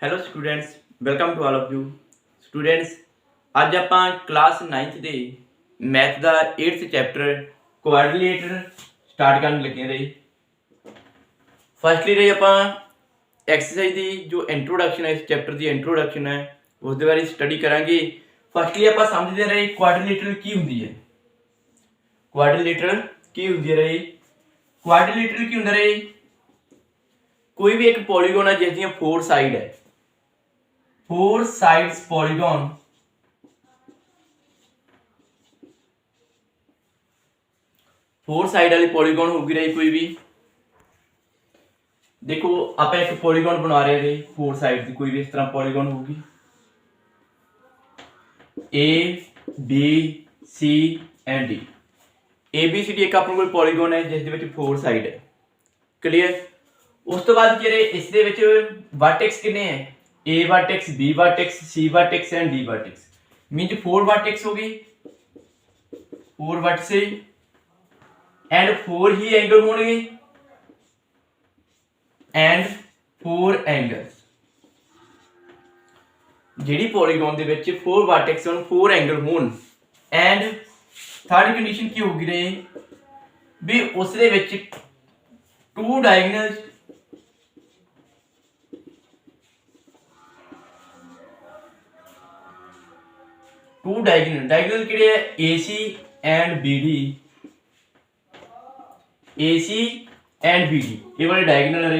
Hello students, welcome to all of you students. ਅੱਜ ਆਪਾਂ class 9th ਦੇ math ਦਾ 8th ਚੈਪਟਰ ਕੁਆਡਰੀਲੇਟਰ ਸਟਾਰਟ ਕਰਨ ਲੱਗੇ ਰਹੇ। ਫਸਟਲੀ ਰਹੇ ਆਪਾਂ ਐਕਸਰਸਾਈਜ਼ ਦੀ ਜੋ ਇੰਟਰੋਡਕਸ਼ਨ ਹੈ, ਇਸ ਚੈਪਟਰ ਦੀ ਇੰਟਰੋਡਕਸ਼ਨ ਹੈ, ਉਸ ਦੇ ਬਾਰੇ ਸਟੱਡੀ ਕਰਾਂਗੇ। ਫਸਟਲੀ ਆਪਾਂ ਸਮਝਦੇ ਰਹੇ ਕੁਆਡਰੀਲੇਟਰ ਕੀ ਹੁੰਦੀ ਹੈ। ਕੁਆਡਰੀਲੇਟਰ ਕੀ ਹੁੰਦੀ ਹੈ ਰਹੇ? ਕੁਆਡਰੀਲੇਟਰ ਕੀ ਹੁੰਦਾ ਰਹੇ? कोई भी एक पॉलीगॉन है जिसकी 4 साइड है, 4 साइड्स पॉलीगॉन, 4 साइड वाली पॉलीगॉन होगी रही। कोई भी देखो आप एक पॉलीगॉन बना रहे थे 4 साइड की, कोई भी इस तरह पॉलीगॉन होगी A B C and D. A B C D एक अपने को पॉलीगॉन है जिस 4 साइड है। क्लीयर? उस तो बाद ਜਿਹੜੇ ਇਸ ਦੇ ਵਿੱਚ वर्टेक्स कितने हैं? A vertex, B vertex, C vertex and D vertex. Means 4 vertex हो गई, 4 वर्टेक्स एंड 4 ही एंगल होंगे एंड 4 एंगल्स। ਜਿਹੜੀ ਪੋਲੀਗਨ ਦੇ ਵਿੱਚ 4 वर्टेक्स ਹੋਣ, 4 एंगल ਹੋਣ एंड थर्ड कंडीशन ਕੀ ਹੋਗੀ ਰੇ ਵੀ ਉਸ ਦੇ ਵਿੱਚ 2 डायगोनल्स, टू डायगोनल किहड़े है? AC and BD, AC and BD ये वाले डायगोनल है।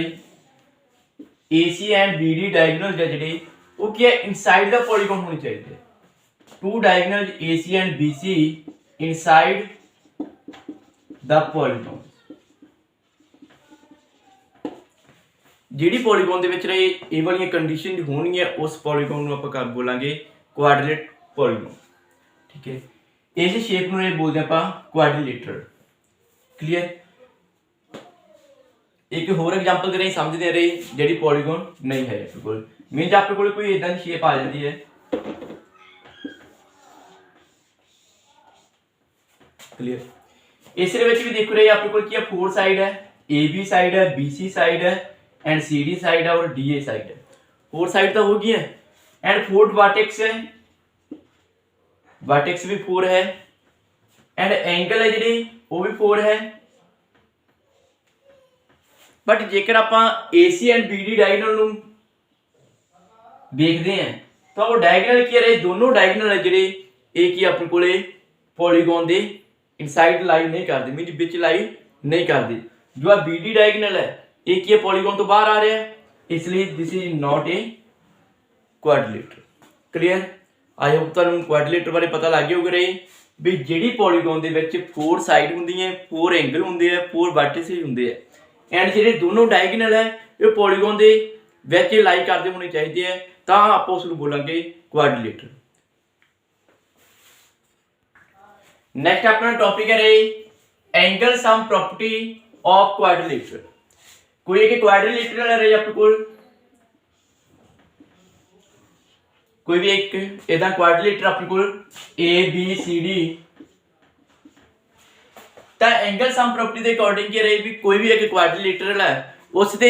AC एंड BD डायगोनल जिहड़े वो क्या है? इनसाइड द पॉलीगॉन होने चाहिए। 2 diagonal AC and BC inside the polygon. ਜਿਹੜੀ ਪੋਲੀਗਨ ਦੇ ਵਿੱਚ ਰਹੇ ਇਹ ਵਾਲੀਆਂ ਕੰਡੀਸ਼ਨ ਹੋਣਗੀਆਂ ਉਸ ਪੋਲੀਗਨ ਨੂੰ ਆਪਾਂ ਕਰ ਬੋਲਾਂਗੇ ਕੁਆਡਰੀਲੇਟਰ ਪੋਲੀਗਨ। ठीक है, इस शेप ਨੂੰ ਇਹ ਬੋਲਦੇ ਆਪਾਂ ਕੁਆਡਰੀਲੇਟਰ। ਕਲੀਅਰ? ਇੱਕ ਹੋਰ ਐਗਜ਼ਾਮਪਲ ਦੇ ਰਹੀ ਸਮਝਦੇ ਰਹੇ ਜਿਹੜੀ ਪੋਲੀਗਨ ਨਹੀਂ ਹੈ ਆਪਣੇ ਕੋਲ। ਮੀਨਸ ਆਪਣੇ ਕੋਲ ਕੋਈ ਇਦਾਂ ਦੀ ਸ਼ੇਪ ਆ ਜਾਂਦੀ ਹੈ। ਕਲੀਅਰ? ਇਸ ਦੇ ਵਿੱਚ ਵੀ ਦੇਖੋ ਰਹੇ ਆਪਣੇ ਕੋਲ ਕੀ ਹੈ? 4 ਸਾਈਡ है, AB साइड है, BC साइड है एंड CD साइड है और DA साइड है। 4 साइड तो होगी है एंड 4 वर्टेक्स है, वर्टेक्स भी 4 है एंड एंगल है जी वो भी 4 है। बट जेकर आप AC एंड BD डायगोनल ਨੂੰ देखते हैं तो वो डायगोनल की रहे दोनों डायगोनल है ਜਿਹੜੇ ਇਹ ਕੀ ਆਪਣੇ ਕੋਲੇ ਪੋਲੀਗਨ ਦੇ ਇਨਸਾਈਡ ਲਾਈ नहीं करते, मीन ਵਿੱਚ ਲਾਈ नहीं करते। जो आ BD डायगोनल है ਇਹ ਕੀ ਹੈ? ਪੋਲੀਗਨ ਤੋਂ ਬਾਹਰ ਆ ਰਿਹਾ ਹੈ, इसलिए this is not a quadrilateral. Clear? I hope ਤੁਹਾਨੂੰ ਕੁਆਡਰੀਲੇਟਰ ਬਾਰੇ ਪਤਾ ਲੱਗ ਗਿਆ ਹੋਊਗਾ ਰਹੇ ਵੀ ਜਿਹੜੀ ਪੋਲੀਗਨ ਦੇ ਵਿੱਚ 4 ਸਾਈਡ ਹੁੰਦੀਆਂ, 4 ਐਂਗਲ ਹੁੰਦੇ ਆ, 4 ਵਰਟਿਸਿਸ ਹੁੰਦੇ ਆ ਐਂਡ ਜਿਹੜੇ ਦੋਨੋਂ ਡਾਇਗੋਨਲ ਹੈ ਇਹ ਪੋਲੀਗਨ ਦੇ ਵਿੱਚ ਲਾਈ ਕਰਦੇ ਹੋਣੇ ਚਾਹੀਦੇ ਆ, ਤਾਂ ਆਪਾਂ ਉਸ ਨੂੰ ਬੋਲਾਂਗੇ ਕੁਆਡਰੀਲੇਟਰ। नेक्स्ट अपना टॉपिक है रे angle sum property of quadrilateral. कोई एक क्वाड्रिलेटर है रे अपने कोल कोई भी एक इदा क्वाड्रिलेटर अपने कोल ABCD ਤਾਂ एंगल सम प्रॉपर्टी ਦੇ ਅਕੋਰਡਿੰਗ ਕੀ ਰਹੇ ਵੀ ਕੋਈ ਵੀ ਇੱਕ क्वाड्रिलेटर है ਉਸ ਦੇ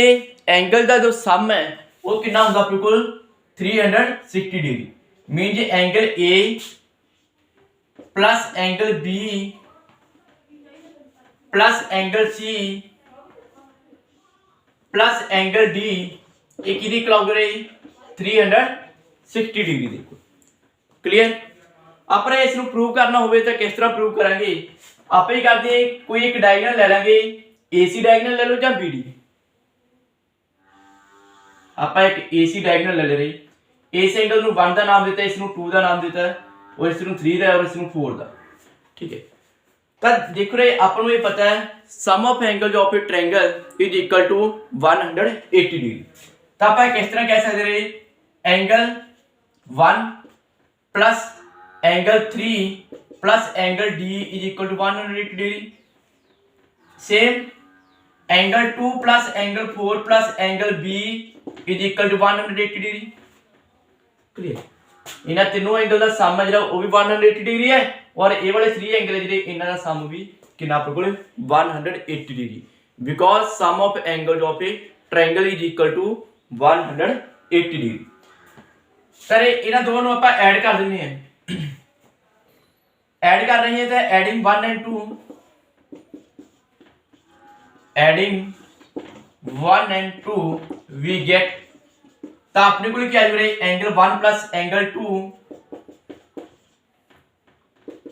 एंगल ਦਾ ਜੋ ਸਮ ਹੈ ਉਹ ਕਿੰਨਾ ਹੁੰਦਾ ਆਪਣੇ ਕੋਲ? 360 degree. Mean J angle A plus angle B plus angle C plus angle D ये किहदी इक्वल हो रही? 360 डिग्री। देखो क्लियर? अपने इस ਨੂੰ प्रूव करना होवे तो किस तरह प्रूव करांगे? आप ही करते हैं कोई एक डायगोनल ले लेंगे, AC डायगोनल ले लो या BD। आप एक AC डायगोनल ले ले रहे, इस एंगल ਨੂੰ 1 ਦਾ ਨਾਮ ਦਿੱਤਾ, ਇਸ ਨੂੰ 2 ਦਾ ਨਾਮ ਦਿੱਤਾ और इस 3 ਦਾ और इस 4 ਦਾ। ठीक है, तो देखो रे अपन ये पता है sum of angle of a triangle is equal to 180 degree. तो आप किस तरह कह सकते रे angle 1 plus angle 3 plus angle D is equal to 180 degree. Same angle 2 plus angle 4 plus angle B is equal to 180 degree. Clear? इन्हां तीनों angle का सम है जो वो भी 180 डिग्री है और ये वाले 3 एंगल है इन्हां का सम भी कितना अपने कोल 180 degree, because sum of angle of a triangle is equal to 180 80 degree. Sir इन्हां दोनों ਨੂੰ ਆਪਾਂ ਐਡ ਕਰ ਦਿੰਨੇ ਆ, ऐड कर रही है तो adding 1 and 2, adding 1 and 2 we get, तो अपने को क्या आ जाए angle 1 plus angle 2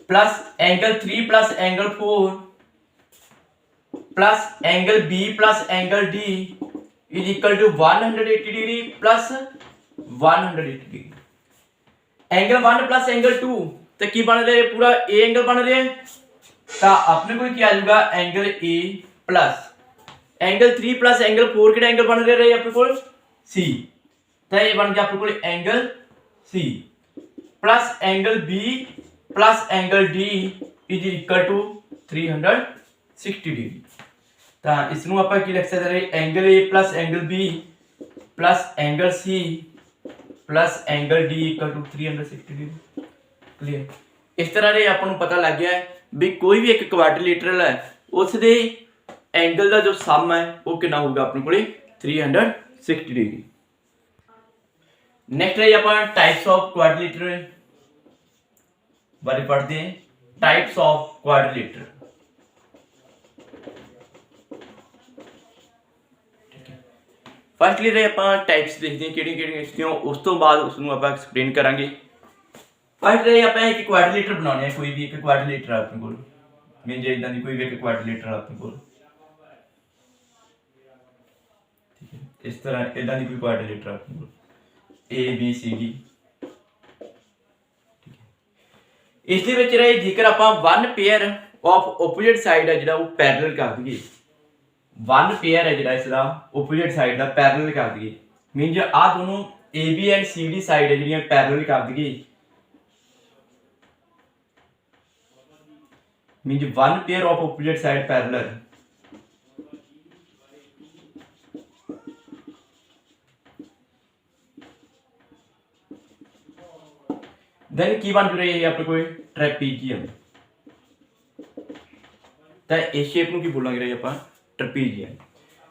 plus angle 3 plus angle 4 plus angle B plus angle D is equal to 180 degree plus 180 degree. Angle 1 plus angle 2 तो की बन रहा है पूरा ए एंगल बन रहा है, तो अपने को क्या आ जाएगा angle A plus angle 3 plus angle 4 के एंगल बन रहे अपने को सी, तो ये बन गया अपने को angle C plus angle B plus angle D is equal to 360 degree. तो इसनों आप की लिख सकते हैं angle A plus angle B plus angle C plus angle D equal to 360 degree. Clear, इस तरह से आपको पता लग गया है भी कोई भी एक क्वाड्रिलेटरल है उस दे एंगल का जो सम है वो कितना होगा अपने को 360 डिग्री। नेक्स्ट है अपन टाइप्स ऑफ क्वाड्रिलेटरल बारे पढ़ते हैं। टाइप्स ऑफ क्वाड्रिलेटरल, फर्स्टली रे अपन टाइप्स देखते हैं किहड़ी-किहड़ी इसदियों, उस तो बाद उसनों आप एक्सप्लेन करांगे। फर्स्ट रे आप एक क्वाड्रिलेटर बनाने हैं, कोई भी एक क्वाड्रिलेटर अपने को मीन जे इदां दी कोई भी एक क्वाड्रिलेटर अपने को, ठीक है, इस तरह इदां दी कोई क्वाड्रिलेटर अपने को ए बी सी डी, ठीक है। इस दे विच रे जेकर आपां one pair of opposite side है जिहड़ा वो पैरेलल कर दईए, वन पेयर है जिहड़ा इसदा ओपोजिट साइड दा पैरेलल कर दईए, मीन जे आ दोनों A B and C D side है जिहड़ियां पैरेलल कर दईए, mean one pair of opposite side parallel, then की बन रही है अपने कोई ट्रेपीजियम, तो इस शेप को की बोलांगे रही अपन ट्रेपीजियम।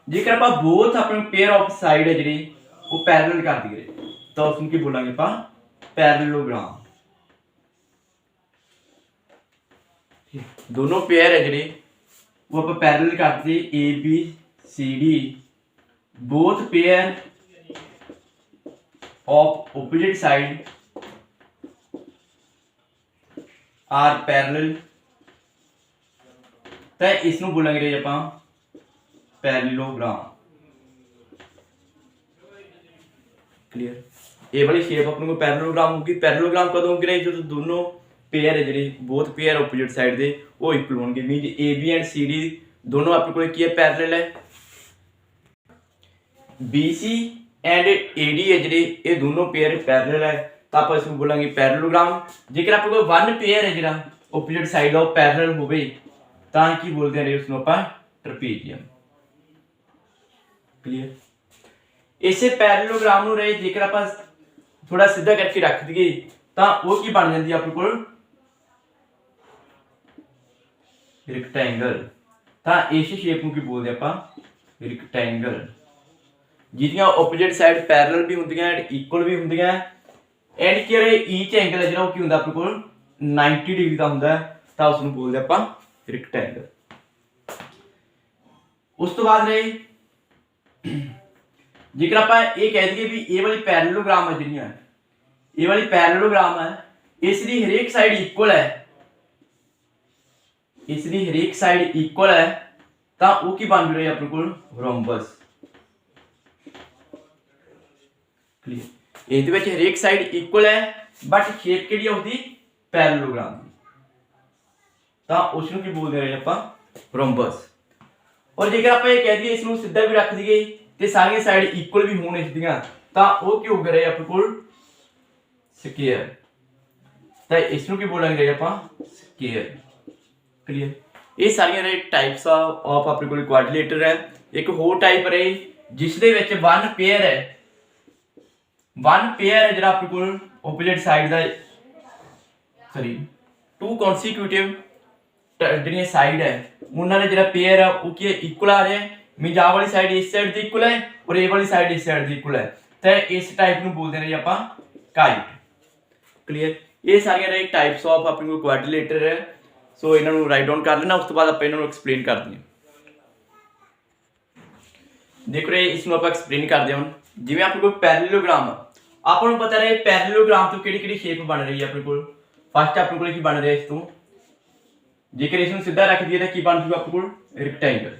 जेकर आप बोथ अपने पेयर ऑफ साइड है जी वो पैरेलल कर दिए तो उसको की बोलांगे अपन पैरेललोग्राम। दोनों पेयर है जी वो आप पैरेलल करते A B C D, both pair of opposite side are parallel, तो इसनों बोलेंगे अपन पैरेललोग्राम। क्लियर, ये वाली शेप अपने को पैरेललोग्राम होगी। पैरेललोग्राम कदों होगी नहीं, जो दोनों पेयर है जी बोथ पेयर ओपोजिट साइड दे वो इक्वल होंगे, mean A B and C D दोनों अपने को की है पैरेलल है। B C and A D है जी ये दोनों पेयर पैरेलल है, तो आप इसको बोलेंगे पैरेललोग्राम। जेकर आप कोई वन पेयर है जिहड़ा ओपोजिट साइड का पैरेलल होवे तां की बोलते हैं उसनों आपां ट्रेपीजियम। क्लियर, इसे पैरेललोग्राम नूं रहे जेकर आपां थोड़ा सीधा करके रख दईए तां वो की बन जाती है अपने को रेक्टेंगल। तां इस शेप को की बोलते हैं आपां रेक्टेंगल, जिहदियां ओपोजिट साइड पैरेलल भी हुंदियां एंड इक्वल भी हुंदियां एंड कि ईच एंगल है जिहड़ा की हुंदा अपने को 90 डिग्री का हुंदा है, तो उसनूं बोलते हैं आपां रेक्टेंगल। उस तो बाद रहे जेकर आपां ये कह दईए भी ये वाली पैरेललोग्राम है जिहड़ियां ये वाली पैरेललोग्राम है इसकी हरेक साइड इक्वल है, इसकी हरेक साइड इक्वल है, तो वो की बन रही है अपने को रोम्बस। क्लियर, ਇਹਦੇ ਵਿੱਚ ਹਰੇਕ ਸਾਈਡ ਇਕੁਅਲ ਹੈ ਬਟ ਸ਼ੇਪ ਕਿਹੜੀ ਆਉਂਦੀ ਪੈਰਲਲੋਗ੍ਰਾਮ ਦੀ, ਤਾਂ ਉਸ ਨੂੰ ਕੀ ਬੋਲਦੇ ਰਹੇ ਆਪਾਂ ਰੋਮਬਸ। ਔਰ ਜੇਕਰ ਆਪਾਂ ਇਹ ਕਹਿ ਦਈਏ ਇਸ ਨੂੰ ਸਿੱਧਾ ਵੀ ਰੱਖ ਦਈਏ ਤੇ ਸਾਰੀਆਂ ਸਾਈਡ ਇਕੁਅਲ ਵੀ ਹੋਣ ਇਸ ਦੀਆਂ, ਤਾਂ ਉਹ ਕੀ ਹੋ ਗਿਆ ਰਹੇ ਆਪਣੇ ਕੋਲ ਸਕੁਅਰ, ਤਾਂ ਇਸ ਨੂੰ ਕੀ ਬੋਲਾਂਗੇ ਰਹੇ ਆਪਾਂ ਸਕੁਅਰ। ਕਲੀਅਰ, ਇਹ ਸਾਰੀਆਂ ਰਹੇ ਟਾਈਪਸ ਆਫ ਆਪਣੇ ਕੋਲ ਕੁਆਡਰੀਲੇਟਰ ਹੈ। ਇੱਕ ਹੋਰ ਟਾਈਪ ਰਹੇ ਜਿਸ ਦੇ ਵਿੱਚ ਵਨ ਪੇਅਰ ਹੈ, वन पेयर है जो अपने को ओपोजिट साइड का sorry to consecutive ji side है उन्होंने जो पेयर है वो की इक्वल आ रहा है, मीन आ वाली साइड इस साइड की इक्वल है और ए वाली साइड इस साइड की इक्वल है, तो इस टाइप में बोलते हैं जी आप काइट। क्लीयर, ये सारियां ने टाइप्स ऑफ अपने को क्वाड्रिलेटर है। सो इन्हों राइट डाउन कर लेना, उस तो बाद आप इन्हों एक्सप्लेन करते हैं। देखो रे इसमें आप एक्सप्लेन करते हैं। हम जिवें अपने को पैरेललोग्राम आपको पता रहे पैरेललोग्राम तो किहड़ी शेप बन रही है अपने को। फर्स्ट अपने को की बन रहा है इस तो जेकर इसमें सीधा रख दिए तो की बन जूगा अपने को रेक्टेंगल।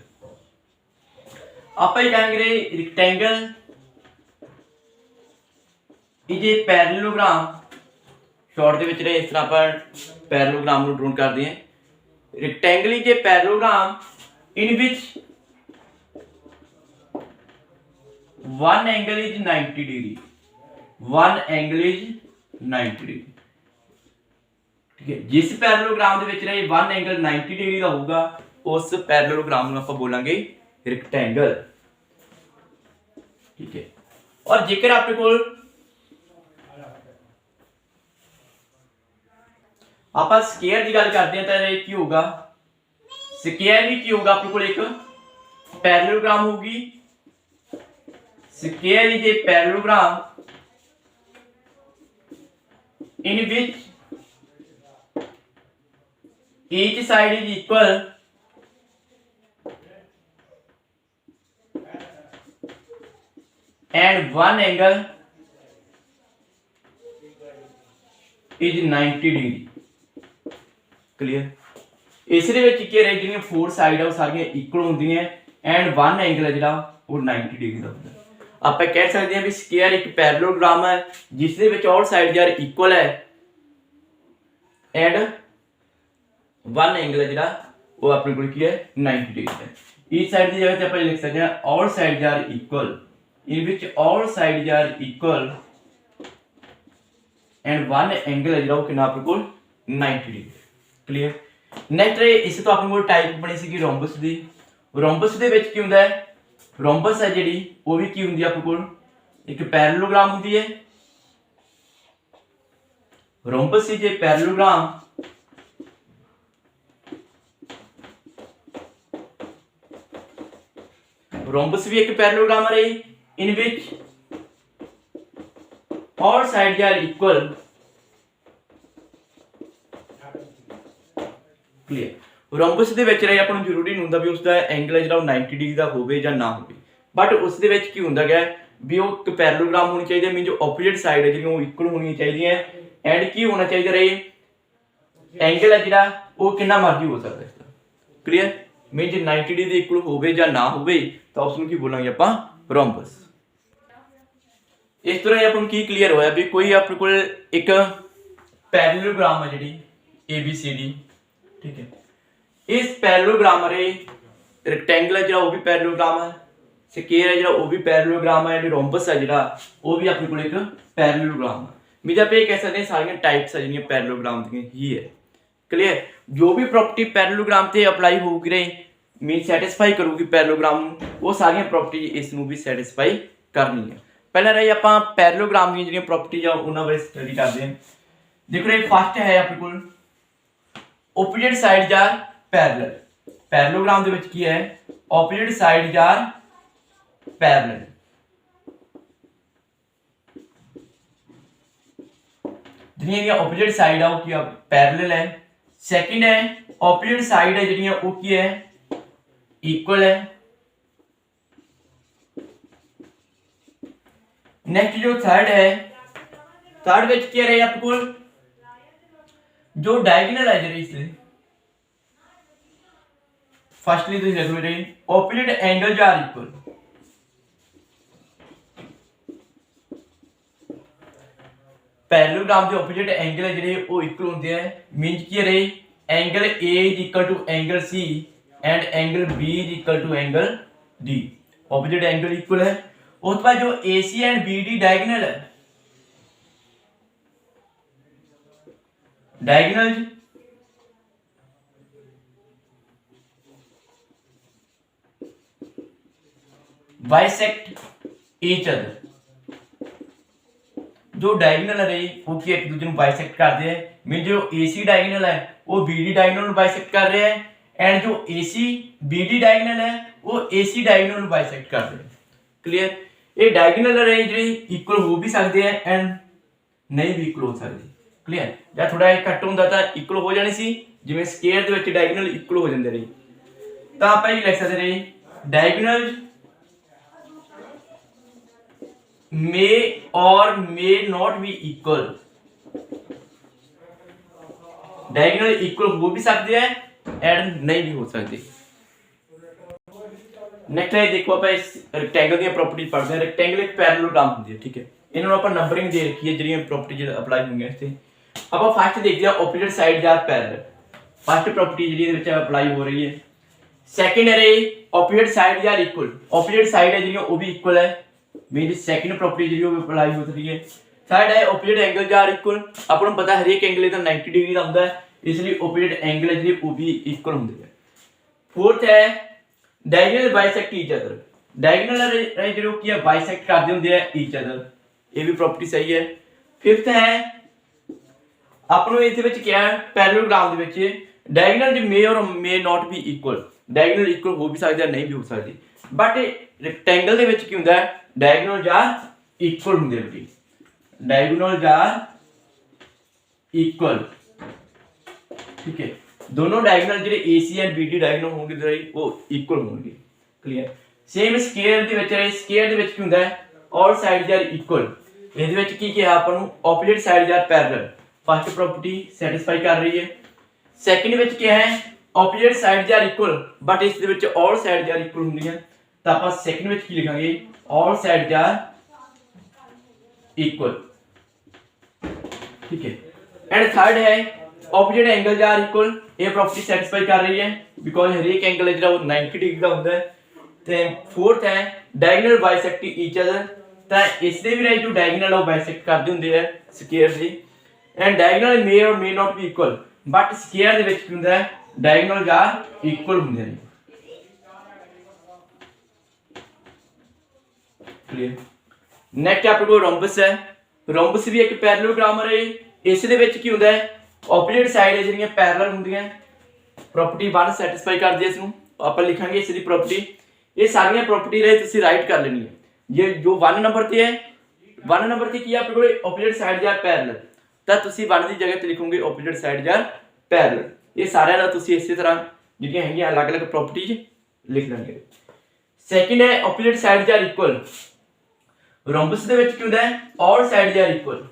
आप ही कहेंगे rectangle is a parallelogram. Short दे विच इस तरह आप पैरेललोग्राम को ड्रॉ करते हैं। Rectangle is a parallelogram in which one angle is 90 degree, one angle is 90 degree। ठीक है, जिस पैरेललोग्राम दे विच रहे वन एंगल 90 डिग्री का होगा उस पैरेललोग्राम को आप बोलेंगे रेक्टेंगल। ठीक है, और जेकर आपके को आप स्क्वायर की गल करते हैं तो की होगा स्क्वायर भी की होगा अपने को एक पैरेललोग्राम होगी। Square is a parallelogram in which each side is equal and one angle is 90 degree। Clear, इस जी फोर साइड है सारियां इक्वल होंगी एंड वन एंगल है जिहड़ा वो 90 डिग्री का होता है। आप कह सकते हैं भी स्क्वायर एक पैरेललोग्राम है जिस ऑल साइड यार इक्वल है एंड वन एंगल है जिहड़ा वो अपने को की है 90 डिग्री है। इस साइड की जगह पे आप लिख सकते हैं ऑल साइड यार equal in which all side यार इक्वल एंड वन एंगल है जिहड़ा वो कितना अपने को 90 डिग्री। क्लियर, नेक्स्ट इस तो अपने को टाइप बनी सी रोम्बस दी। रोम्बस दे विच की हुंदा है रोम्बस है जी वो भी की होंगी अपने को एक पैरेललोग्राम होंगी है। Rhombus is a parallelogram rhombus भी एक पैरेललोग्राम है in which all side are equal. Clear, rhombus दे विच रहे अपन जरूरी नहीं हुंदा भी उसका एंगल जिहड़ा 90 डिग्री का होवे या ना होवे, बट उस दे विच की हुंदा गया भी वो एक पैरेललोग्राम होनी चाहिए मीन जो ऑपोजिट साइड है जिहड़ियां वो इक्वल होनी चाहिए एंड की होना चाहिए रहे एंगल है जिहड़ा वो कितना मर्जी हो सकता है इसका। क्लियर, मीन जो 90 डिग्री दे इक्वल होवे या ना होवे तो उसनूं की बोलांगे आपां रोम्बस। इस तरह अपन की क्लीयर होया भी कोई अपने को एक पैरेललोग्राम है जिहड़ी ABCD। ठीक है, इस पैरेललोग्राम रे रेक्टेंगल है वो भी पैरेललोग्राम है, स्क्वायर है वो भी पैरेललोग्राम है, रोम्बस है वो भी अपने को एक पैरेललोग्राम है। मीजा पे कह सकते हैं सारी टाइप्स है जिन्हें पैरेललोग्राम ही है। क्लियर, जो भी प्रॉपर्टी पैरेललोग्राम ते अप्लाई होगी रे मीन सैटिस्फाई करूगी पैरेललोग्राम वो सारी प्रॉपर्टी इसनूं भी सैटिस्फाई करनी है। पहले रही आपां पैरेललोग्राम दी जिहड़ियां प्रॉपर्टीज आ उन्हां बारे स्टडी करते हैं। देखो रे फर्स्ट है अपने को opposite side are parallel. Parallelogram दे विच की है ऑपोजिट साइड आर पैरेलल। जिहड़ियां ऑपोजिट साइड आ वो की पैरेलल है। सेकंड है ऑपोजिट साइड है जिहड़ियां वो की है इक्वल है। नेक्स्ट जो थर्ड है थर्ड विच की रहे आपको जो डायगोनल है जी इसलिए फर्स्टली तो लिख रहे opposite angles are equal. Parallelogram के ऑपोजिट एंगल है जिहड़े वो इक्वल होंदे हैं। मींस की रहे angle A is equal to angle C and angle B is equal to angle D। Opposite angle equal है। उसके बाद जो AC एंड BD डायगोनल है डायगोनल बाइसेक्ट ईच अदर। जो डायगोनल है वो की एक दूसरे को बाइसेक्ट करते हैं। मीन जो AC डायगोनल है वो BD डायगोनल को बाइसेक्ट कर रहे हैं एंड जो AC BD डायगोनल है वो AC डायगोनल को बाइसेक्ट कर रहे हैं। क्लियर, ਇਹ ਡਾਇਗਨਲ ਅਰੇ ਜਿਹੜੀ ਇਕੁਅਲ ਹੋ ਵੀ ਸਕਦੇ ਆ ਐਂਡ ਨਹੀਂ ਵੀ ਇਕੁਅਲ ਹੋ ਸਕਦੇ। ਕਲੀਅਰ? ਜਾਂ ਥੋੜਾ ਜਿਹਾ ਘੱਟ ਹੁੰਦਾ ਤਾਂ ਇਕੁਅਲ ਹੋ ਜਾਣੀ ਸੀ, ਜਿਵੇਂ ਸਕੁਅਰ ਦੇ ਵਿੱਚ ਡਾਇਗਨਲ ਇਕੁਅਲ ਹੋ ਜਾਂਦੇ ਰਹੇ, ਤਾਂ ਆਪਾਂ ਇਹ ਲਿਖ ਸਕਦੇ ਰਹੇ diagonal may or may not be equal। Diagonal equal हो भी सकते हैं एंड नहीं भी हो सकते। नेक्स्ट है देखो आप इस रेक्टेंगल दी प्रॉपर्टीज पढ़ते हैं। रेक्टेंगल एक पैरेललोग्राम होती है, ठीक है, इन्होंने आप नंबरिंग दे रखी है जी प्रॉपर्टीज अप्लाई होंगे इस आप फर्स्ट देखते हैं opposite side are parallel. First property जी अप्लाई हो रही है। सैकेंड है opposite side are equal. Opposite side है जी वो भी इक्वल है, मेरी सेकंड प्रॉपर्टी जी अप्लाई हो रही है। थर्ड है ऑपोजिट एंगल आर इक्वल। आपको पता है हरेक एंगल 90 डिग्री का होता है, इसलिए ऑपोजिट एंगल है जी वो भी इक्वल होंगे है। फोर्थ है diagonal bisect each other. Diagonal जो की है बाइसेक्ट करते होंगे है ईच अदर, ये भी प्रॉपर्टी सही है। फिफ्थ है आपको इस क्या है पैरेललोग्राम दे विच डायगोनल मे और may not be equal. Diagonal equal हो भी सकते हैं, नहीं भी हो सकती, बट रेक्टेंगल दे विच की हुंदा है डायगोनल जां इक्वल होंगे जी। डायगोनल जां इक्वल, ठीक है, दोनों डायगोनल ਜਿਹੜੇ AC एंड BD डायगोनल होंगे ਜਿਹੜੇ ਉਹ इक्वल होंगे। क्लियर? सेम स्क्वायर ਦੇ ਵਿੱਚ ਹੈ, स्क्वायर ਦੇ ਵਿੱਚ ਕੀ ਹੁੰਦਾ ਹੈ ऑल साइड्स आर इक्वल। ਇਹਦੇ ਵਿੱਚ ਕੀ ਕਿਹਾ ਆਪਾਂ ਨੂੰ opposite sides are parallel. First property satisfy कर रही है। सेकंड ਵਿੱਚ ਕੀ ਹੈ opposite sides are equal, but ਇਸ ਦੇ ਵਿੱਚ ऑल साइड्स आर इक्वल ਹੁੰਦੀਆਂ, ਤਾਂ ਆਪਾਂ सेकंड ਵਿੱਚ ਕੀ ਲਿਖਾਂਗੇ ऑल साइड्स आर इक्वल, ठीक है। एंड थर्ड है ऑपोजिट एंगल आर इक्वल। ये प्रॉपर्टी सैटिस्फाई कर रही है बिकॉज हरेक एंगल है जो 90 डिग्री का होता है। तो फोर्थ है डायगोनल बाइसेक्ट ईच अदर। तो इसलिए भी जो डायगोनल वो बाइसेक्ट करते होंगे है स्क्वायर से। एंड डायगोनल मे और may not be equal, but square दे विच की हुंदा है डायगोनल आर इक्वल होंगे हैं। क्लियर? नेक्स्ट अपने को रोम्बस है। रोम्बस भी एक पैरेललोग्राम है। इस दे विच की हुंदा है ऑपोजिट साइड है ਜਿਹੜੀਆਂ ਪੈरेलल ਹੁੰਦੀਆਂ। प्रॉपर्टी 1 सैटिस्फाई करदी है, इसनू ਆਪਾਂ ਲਿਖਾਂਗੇ ਇਸ ਦੀ प्रॉपर्टी। ਇਹ ਸਾਰੀਆਂ प्रॉपर्टी ਰਹੇ ਤੁਸੀਂ ਰਾਈਟ ਕਰ ਲੈਣੀ ਹੈ। ਜੇ ਜੋ 1 ਨੰਬਰ ਤੇ ਹੈ 1 ਨੰਬਰ ਤੇ ਕੀ ਹੈ ਆਪਣੇ ਕੋਲ ऑपोजिट साइड ਆਰ पैरेलल, ਤਾਂ ਤੁਸੀਂ 1 ਦੀ ਜਗ੍ਹਾ ਤੇ ਲਿਖੋਗੇ ऑपोजिट साइड ਆਰ पैरेलल। ਇਹ ਸਾਰਿਆਂ ਦਾ ਤੁਸੀਂ ਇਸੇ ਤਰ੍ਹਾਂ ਜਿਹੜੀਆਂ ਹੈਗੀਆਂ ਅਲੱਗ-ਅਲੱਗ प्रॉपर्टीज ਲਿਖ ਲੈਣਗੇ। ਸੈਕਿੰਡ ਹੈ opposite side are equal. Rhombus ਦੇ ਵਿੱਚ ਕੀ ਹੁੰਦਾ ਹੈ all sides are equal.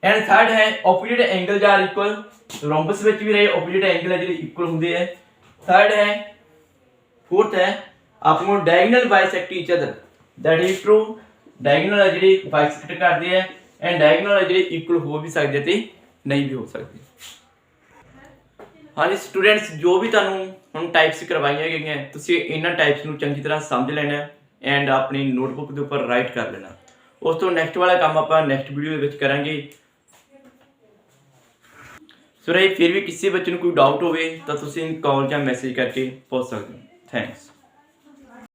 And third है opposite angle are equal. Rhombus विच भी रहे ऑपोजिट एंगल है जो इक्वल होंगे है। थर्ड है फोर्थ है आपको diagonal bisect each other. That is true. Diagonal है जी बाइसेक्ट करते हैं एंड डायगोनल है जी इक्वल हो भी सकते थे, नहीं भी हो सकते। हाँ जी स्टूडेंट्स, जो भी तुहानू हुण टाइप्स करवाइयां गईयां तुसीं इन्हां टाइप्स नू चंगी तरह समझ लेना एंड अपनी नोटबुक के उपर राइट कर लेना। उस तो नैक्सट वाला काम आपां नैक्सट वीडियो दे विच करांगे। सो फिर भी किसी बच्चे को कोई डाउट हो तो तुसीं कॉल या मैसेज करके पूछ सकते हो। थैंक्स।